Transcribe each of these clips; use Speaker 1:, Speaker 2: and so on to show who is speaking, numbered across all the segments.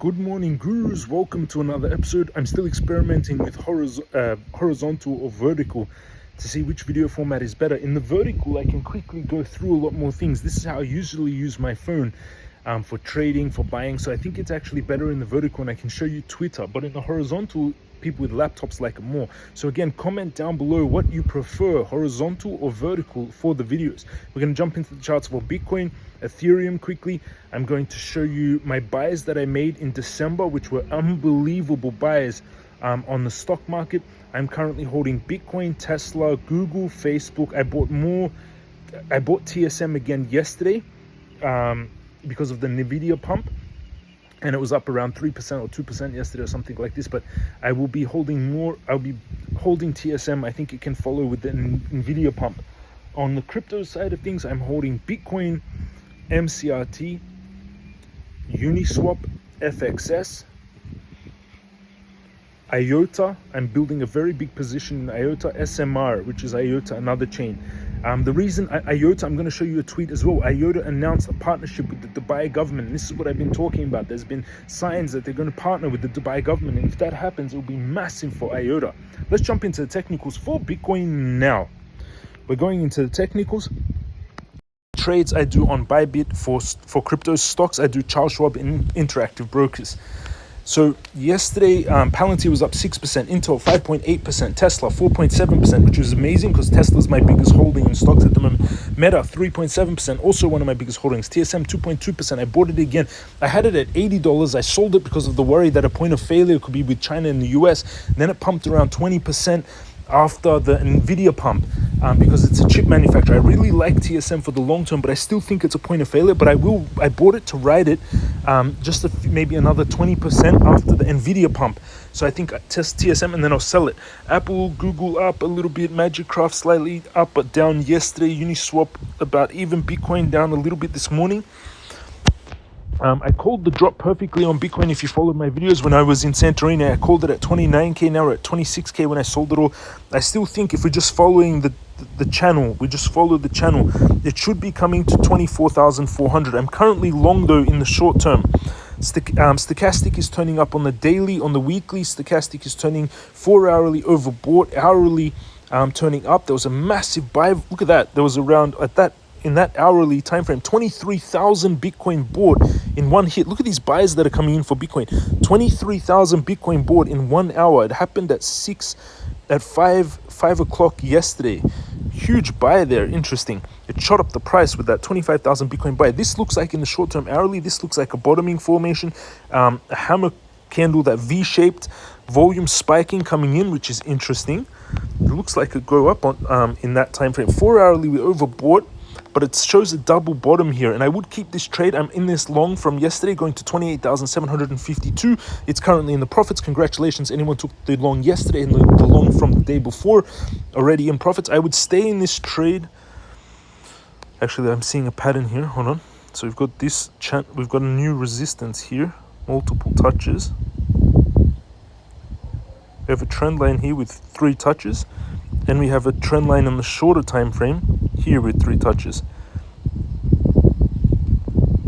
Speaker 1: Good morning, gurus. Welcome to another episode. I'm still experimenting with horizontal or vertical to see which video format is better. In the vertical, I can quickly go through a lot more things. This is how I usually use my phone for trading, for buying. So I think it's actually better in the vertical, and I can show you Twitter. But in the horizontal, people with laptops like it more. So again, comment down below what you prefer, horizontal or vertical, for the videos. We're going to jump into the charts for Bitcoin, Ethereum quickly. I'm going to show you my buys that I made in December, which were unbelievable buys on the stock market. I'm currently holding Bitcoin, Tesla, Google, Facebook. I bought TSM again yesterday because of the Nvidia pump, and it was up around 3% or 2% yesterday or something like this. But I will be holding more. I'll be holding TSM. I think it can follow with the Nvidia pump. On the crypto side of things, I'm holding Bitcoin, MCRT, Uniswap, FXS, IOTA. I'm building a very big position in IOTA, SMR, which is IOTA, another chain. The reason IOTA, I'm going to show you a tweet as well. IOTA announced a partnership with the Dubai government. And this is what I've been talking about. There's been signs that they're going to partner with the Dubai government. And if that happens, it will be massive for IOTA. Let's jump into the technicals for Bitcoin now. We're going into the technicals. Trades I do on Bybit for crypto stocks, I do Charles Schwab in Interactive Brokers. So yesterday, Palantir was up 6%, Intel 5.8%, Tesla 4.7%, which was amazing because Tesla's my biggest holding in stocks at the moment. Meta 3.7%, also one of my biggest holdings. TSM 2.2%. I bought it again. I had it at $80. I sold it because of the worry that a point of failure could be with China and the US. And then it pumped around 20% after the Nvidia pump because it's a chip manufacturer. I really like TSM for the long term, but I still think it's a point of failure. But I bought it to ride it maybe another 20% after the Nvidia pump. So I think I test TSM and then I'll sell it. Apple, Google up a little bit, Magicraft slightly up but down yesterday, Uniswap about even, Bitcoin down a little bit this morning. I called the drop perfectly on Bitcoin. If you followed my videos when I was in Santorini, I called it at 29k. Now we're at 26k when I sold it all. I still think if we're just following the channel, we just follow the channel, it should be coming to 24,400. I'm currently long though in the short term. Stochastic is turning up on the daily. On the weekly, stochastic is turning 4 hourly overbought, hourly turning up. There was a massive buy. Look at that. There was around in that hourly time frame, 23,000 Bitcoin bought in one hit. Look at these buys that are coming in for Bitcoin. 23,000 Bitcoin bought in 1 hour. It happened at 5 o'clock yesterday. Huge buy there. Interesting. It shot up the price with that 25,000 Bitcoin buy. This looks like in the short term hourly, this looks like a bottoming formation, a hammer candle, that V-shaped volume spiking coming in, which is interesting. It looks like it go up on in that time frame. 4 hourly we overbought, but it shows a double bottom here, and I would keep this trade. I'm in this long from yesterday, going to 28,752. It's currently in the profits. Congratulations, anyone took the long yesterday and the long from the day before, already in profits. I would stay in this trade. Actually, I'm seeing a pattern here. Hold on. So we've got this we've got a new resistance here, multiple touches. We have a trend line here with 3 touches, and we have a trend line in the shorter time frame here with 3 touches,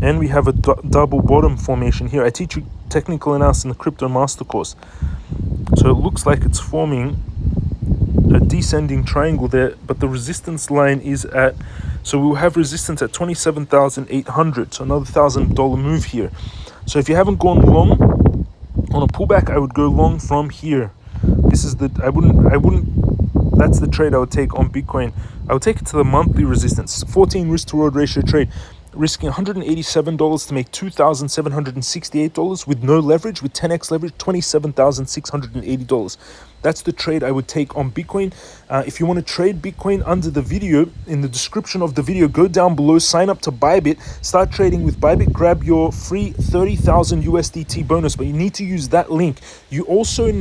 Speaker 1: and we have a double bottom formation here. I teach you technical analysis in the crypto master course. So it looks like it's forming a descending triangle there, but the resistance line is at, so we'll have resistance at 27,800, so another $1,000 move here. So if you haven't gone long on a pullback, I would go long from here. This is that's the trade I would take on Bitcoin. I would take it to the monthly resistance. 14 risk to reward ratio trade, risking $187 to make $2,768 with no leverage. With 10x leverage, $27,680. That's the trade I would take on Bitcoin. If you want to trade Bitcoin, under the video, in the description of the video, go down below, sign up to Bybit, start trading with Bybit, grab your free 30,000 USDT bonus, but you need to use that link. You also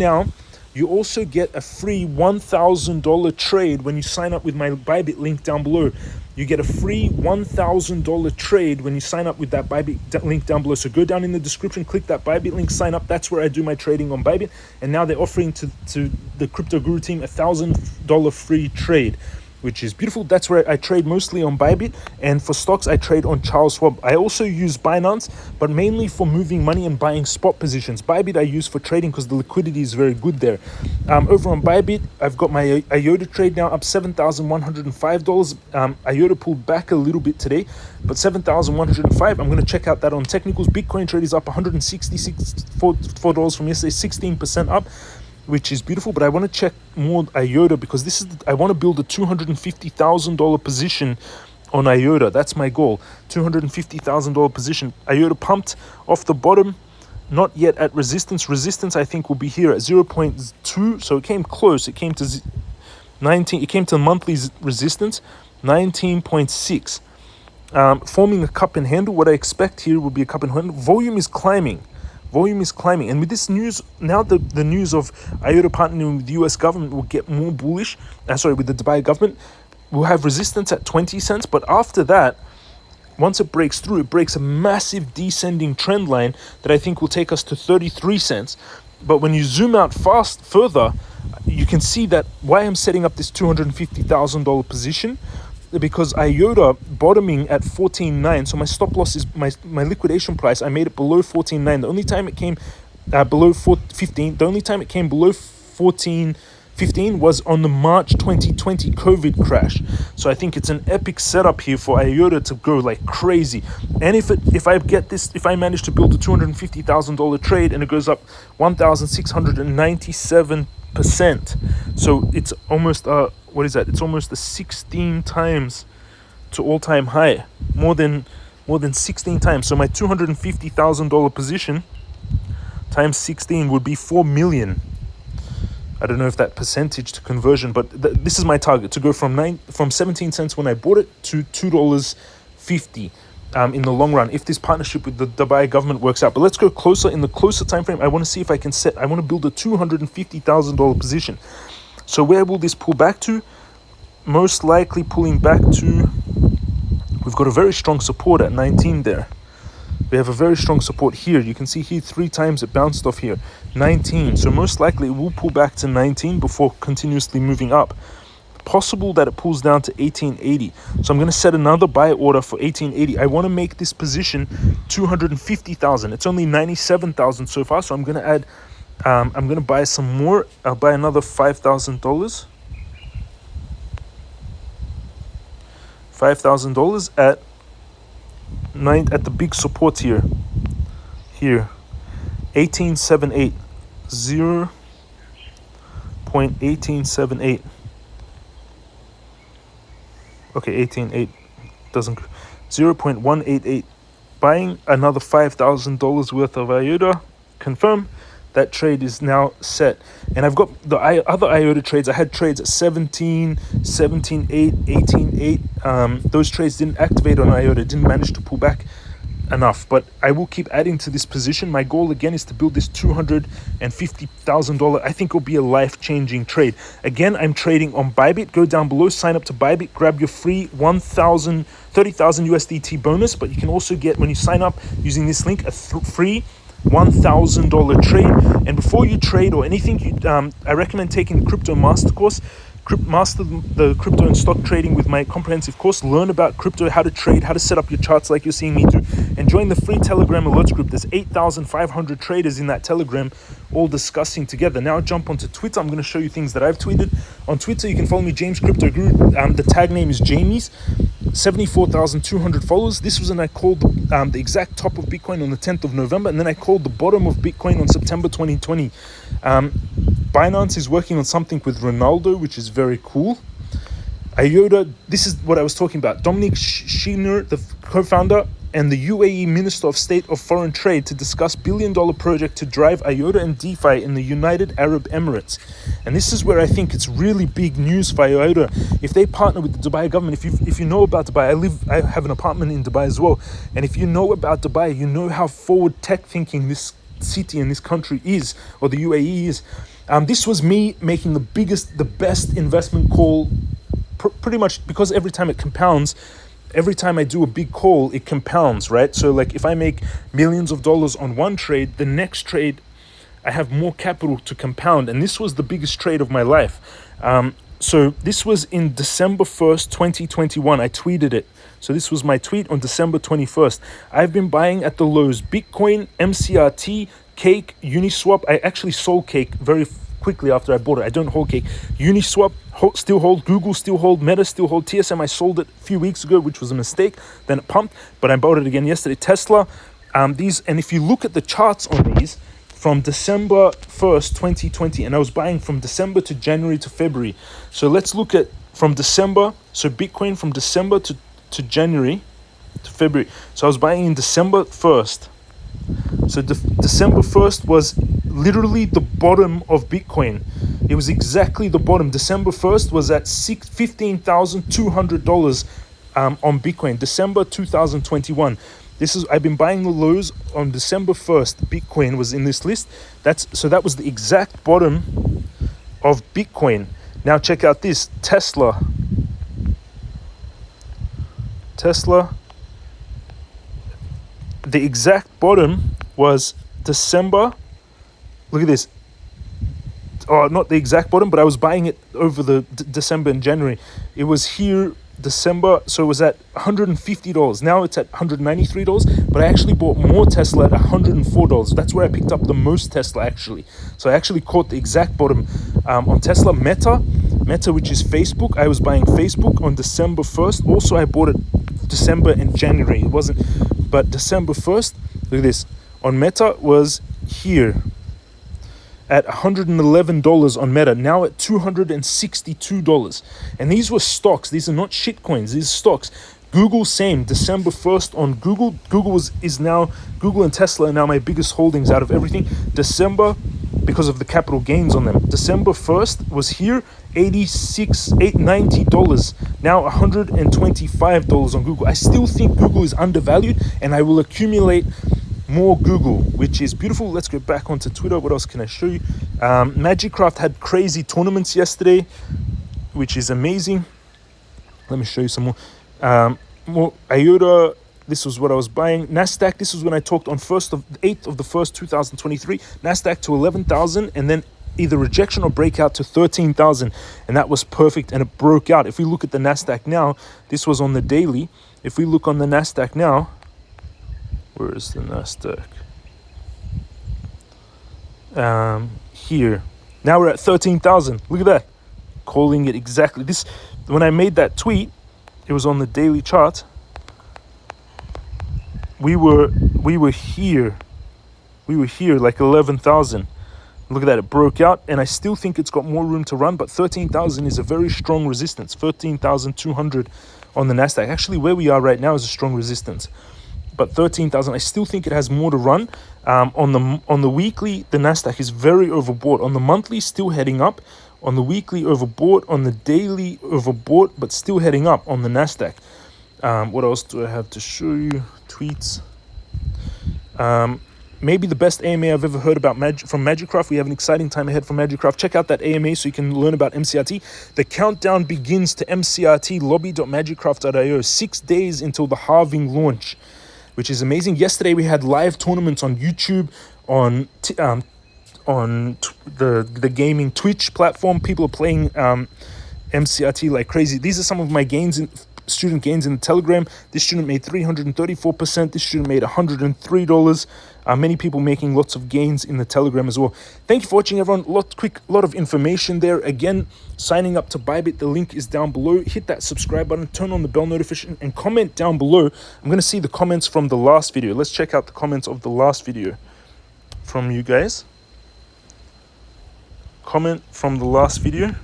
Speaker 1: get a free $1,000 trade when you sign up with my Bybit link down below. You get a free $1,000 trade when you sign up with that Bybit link down below. So go down in the description, click that Bybit link, sign up. That's where I do my trading on Bybit. And now they're offering to the Crypto Guru team $1,000 free trade. which is beautiful. That's where I trade mostly on Bybit, and for stocks I trade on Charles Schwab. I also use Binance, but mainly for moving money and buying spot positions. Bybit I use for trading because the liquidity is very good there. Over on Bybit, I've got my IOTA trade now up $7,105. IOTA pulled back a little bit today, but $7,105. I'm going to check out that on technicals. Bitcoin trade is up $164 from yesterday, 16% up, which is beautiful. But I want to check more IOTA because this is I want to build a $250,000 position on IOTA. That's my goal. $250,000 position. IOTA pumped off the bottom, not yet at resistance. Resistance I think will be here at 0.2. So it came close. It came to 19. It came to monthly resistance 19.6. Forming a cup and handle. What I expect here will be a cup and handle. Volume is climbing. And with this news, now the news of IOTA partnering with the US government will get more bullish. With the Dubai government. We'll have resistance at 20 cents, but after that, once it breaks through, it breaks a massive descending trend line that I think will take us to 33 cents. But when you zoom out further, you can see that why I'm setting up this $250,000 position, because IOTA bottoming at 14.9, so my stop loss is my liquidation price. I made it below 14.9. The only time it came below 15, the only time it came below 14.15 was on the March 2020 COVID crash. So I think it's an epic setup here for IOTA to go like crazy. And if I manage to build a $250,000 trade and it goes up 1,697%, so it's almost what is that? It's almost a 16 times to all-time high, more than 16 times. So my $250,000 position times 16 would be 4 million. I don't know if that percentage to conversion, but this is my target, to go from 17 cents when I bought it to $2.50 in the long run, if this partnership with the Dubai government works out. But let's go closer. In the closer time frame, I want to see if I want to build a $250,000 position. So where will this pull back to? Most likely pulling back to, we've got a very strong support at 19 there. We have a very strong support here. You can see here 3 times it bounced off here. 19. So most likely it will pull back to 19 before continuously moving up. Possible that it pulls down to 1880. So I'm going to set another buy order for 1880. I want to make this position 250,000. It's only 97,000 so far. So I'm going to add, I'm going to buy some more. I'll buy another $5,000. $5,000 at the big support here. 1878. 0.1878. Okay, 18.8 doesn't. 0.188. Buying another $5,000 worth of IOTA. Confirm. That trade is now set. And I've got the other IOTA trades. I had trades at 17, 17.8, 18.8. Those trades didn't activate on IOTA, didn't manage to pull back enough. But I will keep adding to this position. My goal again is to build this $250,000. I think it'll be a life-changing trade. Again, I'm trading on Bybit. Go down below, sign up to Bybit, grab your free 30,000 USDT bonus. But you can also get, when you sign up using this link, a free $1,000 trade. And before you trade or anything, I recommend taking the crypto master course. Master the crypto and stock trading with my comprehensive course. Learn about crypto, how to trade, how to set up your charts like you're seeing me do, and join the free Telegram alerts group. There's 8,500 traders in that Telegram, all discussing together. Now jump onto Twitter. I'm going to show you things that I've tweeted. On Twitter, you can follow me, JamesCryptoGuru. The tag name is Jamies. 74,200 followers. This was when I called the exact top of Bitcoin on the 10th of November, and then I called the bottom of Bitcoin on September 2020. Binance is working on something with Ronaldo, which is very cool. IOTA, this is what I was talking about. Dominic Schiner, the co-founder, and the UAE Minister of State of Foreign Trade to discuss billion-dollar project to drive IOTA and DeFi in the United Arab Emirates. And this is where I think it's really big news for IOTA. If they partner with the Dubai government, if you know about Dubai, I have an apartment in Dubai as well. And if you know about Dubai, you know how forward tech thinking this city and this country is, or the UAE is. This was me making the best investment call, pretty much, because every time it compounds. Every time I do a big call, it compounds, right? So like if I make millions of dollars on one trade, the next trade, I have more capital to compound. And this was the biggest trade of my life. So this was in December 1st, 2021. I tweeted it. So this was my tweet on December 21st. I've been buying at the lows Bitcoin, MCRT, Cake, Uniswap. I actually sold Cake very quickly after I bought it. I don't hold Cake. Uniswap still hold, Google still hold, Meta still hold, TSM I sold it a few weeks ago, which was a mistake. Then it pumped, but I bought it again yesterday. Tesla, these, and if you look at the charts on these, from December 1st, 2020, and I was buying from December to January to February. So let's look at from December, so Bitcoin from December to January to February. So I was buying in December 1st. So December 1st was literally the bottom of Bitcoin. It was exactly the bottom. December 1st was at $15,200 on Bitcoin. December 2021. I've been buying the lows on December 1st. Bitcoin was in this list. That was the exact bottom of Bitcoin. Now check out this. Tesla, the exact bottom was December. Look at this. Oh, not the exact bottom, but I was buying it over the December and January. It was here December, so it was at $150. Now it's at $193, but I actually bought more Tesla at $104. That's where I picked up the most Tesla, actually. So I actually caught the exact bottom on Tesla. Meta, which is Facebook. I was buying Facebook on December 1st. Also, I bought it December and January. It wasn't, but December 1st, look at this. On Meta was here at $111 on Meta, now at $262. And these were stocks. These are not shit coins. These are stocks. Google, same. December 1st on Google. Google and Tesla are now my biggest holdings out of everything. December, because of the capital gains on them. December 1st was here, $90. Now $125 on Google. I still think Google is undervalued, and I will accumulate more Google, which is beautiful. Let's go back onto Twitter. What else can I show you? MagicCraft had crazy tournaments yesterday, which is amazing. Let me show you some more. More IOTA. This was what I was buying. Nasdaq. This was when I talked on 8th of the 1st, 2023. Nasdaq to 11,000, and then either rejection or breakout to 13,000, and that was perfect. And it broke out. If we look at the Nasdaq now, this was on the daily. If we look on the Nasdaq now. Where is the Nasdaq? Here. Now we're at 13,000. Look at that. Calling it exactly. This. When I made that tweet, it was on the daily chart. We were here. We were here like 11,000. Look at that. It broke out, and I still think it's got more room to run, but 13,000 is a very strong resistance. 13,200 on the Nasdaq. Actually, where we are right now is a strong resistance. But 13,000, I still think it has more to run. On the weekly, the Nasdaq is very overbought. On the monthly, still heading up. On the weekly, overbought. On the daily, overbought, but still heading up on the Nasdaq. What else do I have to show you? Tweets. Maybe the best AMA I've ever heard about from MagicCraft. We have an exciting time ahead for MagicCraft. Check out that AMA so you can learn about MCRT. The countdown begins to MCRT, lobby.magicraft.io. 6 days until the halving launch, which is amazing. Yesterday we had live tournaments on YouTube, on the gaming Twitch platform. People are playing MCRT like crazy. These are some of my student gains in the Telegram. This student made 334%. This student made $103. Many people making lots of gains in the Telegram as well. Thank you for watching, everyone. Lot of information there. Again, signing up to Bybit. The link is down below. Hit that subscribe button. Turn on the bell notification and comment down below. I'm going to see the comments from the last video. Let's check out the comments of the last video from you guys. Comment from the last video.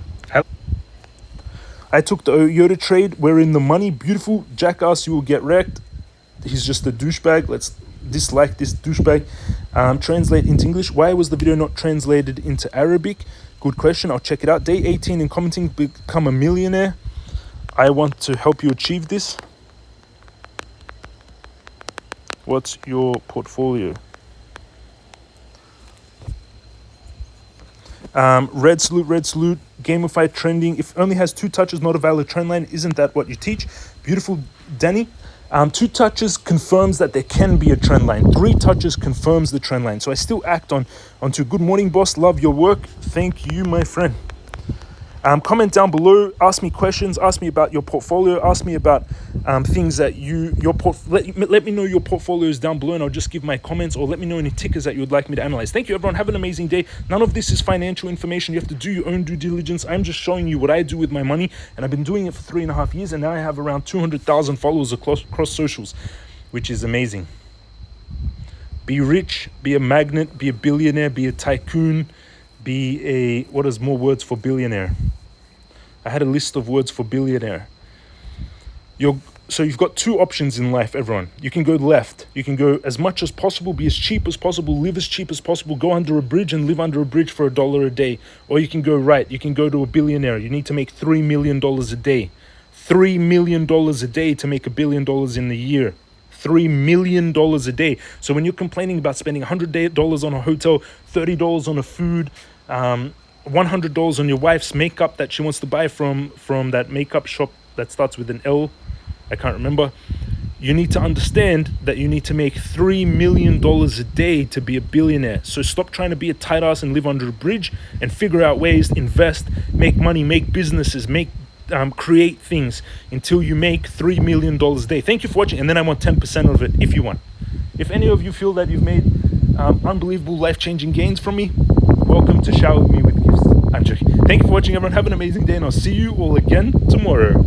Speaker 1: I took the IOTA trade. We're in the money. Beautiful. Jackass, you will get wrecked. He's just a douchebag. Let's dislike this douchebag. Translate into English. Why was the video not translated into Arabic? Good question. I'll check it out. Day 18 in commenting. Become a millionaire. I want to help you achieve this. What's your portfolio? Red salute. Gamified trending. If only has 2 touches, not a valid trend line. Isn't that what you teach? Beautiful, Danny. 2 touches confirms that there can be a trend line. 3 touches confirms the trend line. So I still act on 2. Good morning, boss. Love your work. Thank you, my friend. Comment down below, ask me questions, ask me about your portfolio, ask me about things that let me know your portfolios down below, and I'll just give my comments, or let me know any tickers that you would like me to analyze. Thank you, everyone. Have an amazing day. None of this is financial information. You have to do your own due diligence. I'm just showing you what I do with my money, and I've been doing it for 3.5 years, and now I have around 200,000 followers across socials, which is amazing. Be rich, be a magnate, be a billionaire, be a tycoon, be a, what is more words for billionaire? I had a list of words for billionaire. So you've got two options in life, everyone. You can go left. You can go as much as possible, be as cheap as possible, live as cheap as possible, go under a bridge and live under a bridge for $1 a day. Or you can go right. You can go to a billionaire. You need to make $3 million a day. $3 million a day to make $1 billion in a year. $3 million a day. So when you're complaining about spending $100 on a hotel, $30 on a food, $100 on your wife's makeup that she wants to buy from that makeup shop that starts with an L, I can't remember. You need to understand that you need to make $3 million a day to be a billionaire. So stop trying to be a tight ass and live under a bridge, and figure out ways to invest, make money, make businesses, create things until you make $3 million a day. Thank you for watching, and then I want 10% of it if you want. If any of you feel that you've made unbelievable life-changing gains from me, welcome to shower me with gifts. I'm joking. Thank you for watching, everyone. Have an amazing day, and I'll see you all again tomorrow.